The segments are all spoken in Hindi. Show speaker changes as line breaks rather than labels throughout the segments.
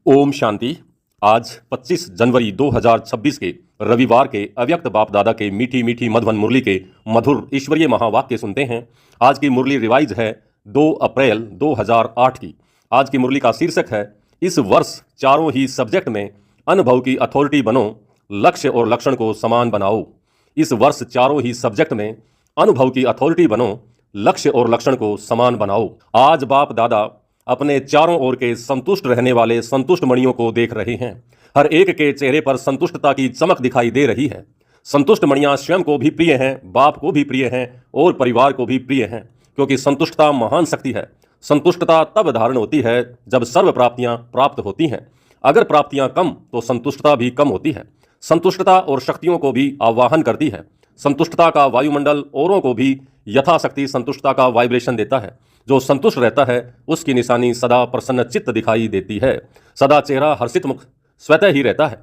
ओम शांति। आज 25 जनवरी 2026 के रविवार के अव्यक्त बाप दादा के मीठी मीठी मधुबन मुरली के मधुर ईश्वरीय महावाक्य सुनते हैं। आज की मुरली रिवाइज है 2 अप्रैल 2008 की। आज की मुरली का शीर्षक है, इस वर्ष चारों ही सब्जेक्ट में अनुभव की अथॉरिटी बनो, लक्ष्य और लक्षण को समान बनाओ। इस वर्ष चारों ही सब्जेक्ट में अनुभव की अथॉरिटी बनो, लक्ष्य और लक्षण को समान बनाओ। आज बाप दादा अपने चारों ओर के संतुष्ट रहने वाले संतुष्ट मणियों को देख रहे हैं। हर एक के चेहरे पर संतुष्टता की चमक दिखाई दे रही है। संतुष्ट मणियां स्वयं को भी प्रिय हैं, बाप को भी प्रिय हैं और परिवार को भी प्रिय हैं, क्योंकि संतुष्टता महान शक्ति है। संतुष्टता तब धारण होती है जब सर्व प्राप्तियां प्राप्त होती हैं। अगर प्राप्तियां कम तो संतुष्टता भी कम होती है। संतुष्टता और शक्तियों को भी आवाहन करती है। संतुष्टता का वायुमंडल औरों को भी यथाशक्ति संतुष्टता का वाइब्रेशन देता है। जो संतुष्ट रहता है उसकी निशानी सदा प्रसन्न चित्त दिखाई देती है। सदा चेहरा हर्षित मुख स्वतः ही रहता है।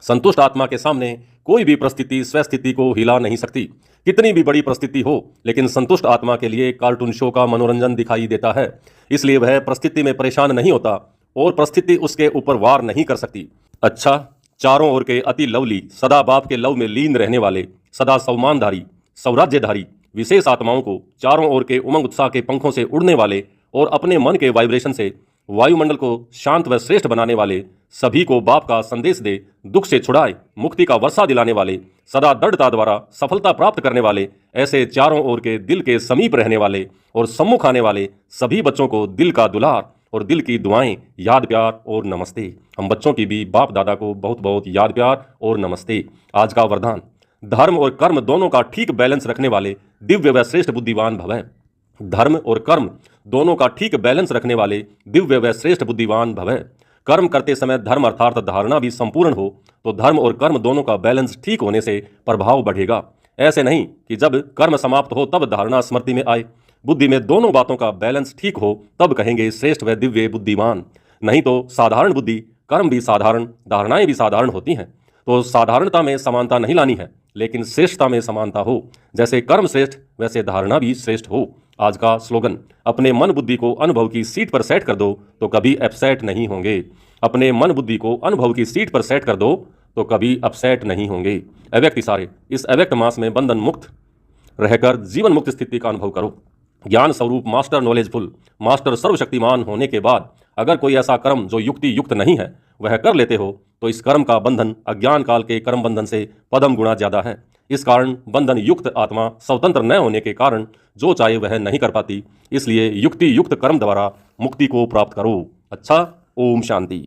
संतुष्ट आत्मा के सामने कोई भी परिस्थिति स्वस्थिति को हिला नहीं सकती। कितनी भी बड़ी परिस्थिति हो, लेकिन संतुष्ट आत्मा के लिए कार्टून शो का मनोरंजन दिखाई देता है। इसलिए वह परिस्थिति में परेशान नहीं होता और परिस्थिति उसके ऊपर वार नहीं कर सकती। अच्छा, चारों ओर के अति लवली, सदा बाप के लव में लीन रहने वाले, सदा सम्मानधारी, सौराज्यधारी विशेष आत्माओं को, चारों ओर के उमंग उत्साह के पंखों से उड़ने वाले और अपने मन के वाइब्रेशन से वायुमंडल को शांत व श्रेष्ठ बनाने वाले, सभी को बाप का संदेश दे दुख से छुड़ाए मुक्ति का वर्षा दिलाने वाले, सदा दृढ़ता द्वारा सफलता प्राप्त करने वाले, ऐसे चारों ओर के दिल के समीप रहने वाले और सम्मुख आने वाले सभी बच्चों को दिल का दुलार और दिल की दुआएं, याद प्यार और नमस्ते। हम बच्चों की भी बाप दादा को बहुत बहुत याद प्यार और नमस्ते। आज का वरदान, धर्म और कर्म दोनों का ठीक बैलेंस रखने वाले दिव्य व श्रेष्ठ बुद्धिवान भव। धर्म और कर्म दोनों का ठीक बैलेंस रखने वाले दिव्य व श्रेष्ठ बुद्धिवान भव। कर्म करते समय धर्म अर्थात धारणा भी संपूर्ण हो तो धर्म और कर्म दोनों का बैलेंस ठीक होने से प्रभाव बढ़ेगा। ऐसे नहीं कि जब कर्म समाप्त हो तब धारणा स्मृति में आए। बुद्धि में दोनों बातों का बैलेंस ठीक हो तब कहेंगे श्रेष्ठ व दिव्य बुद्धिमान। नहीं तो साधारण बुद्धि, कर्म भी साधारण, धारणाएं भी साधारण होती हैं। तो साधारणता में समानता नहीं लानी है, लेकिन श्रेष्ठता में समानता हो। जैसे कर्म श्रेष्ठ वैसे धारणा भी श्रेष्ठ हो। आज का स्लोगन, अपने मन बुद्धि को अनुभव की सीट पर सेट कर दो तो कभी अपसेट नहीं होंगे। अपने मन बुद्धि को अनुभव की सीट पर सेट कर दो तो कभी अपसेट नहीं होंगे। अव्यक्त इशारे, इस अव्यक्त मास में बंधन मुक्त रहकर जीवन मुक्त स्थिति का अनुभव करो। ज्ञान स्वरूप मास्टर नॉलेजफुल, मास्टर सर्वशक्तिमान होने के बाद अगर कोई ऐसा कर्म जो युक्ति युक्त नहीं है वह कर लेते हो तो इस कर्म का बंधन अज्ञान काल के कर्म बंधन से पदम गुणा ज्यादा है। इस कारण बंधन युक्त आत्मा स्वतंत्र न होने के कारण जो चाहे वह नहीं कर पाती। इसलिए युक्ति युक्त कर्म द्वारा मुक्ति को प्राप्त करो। अच्छा, ओम शांति।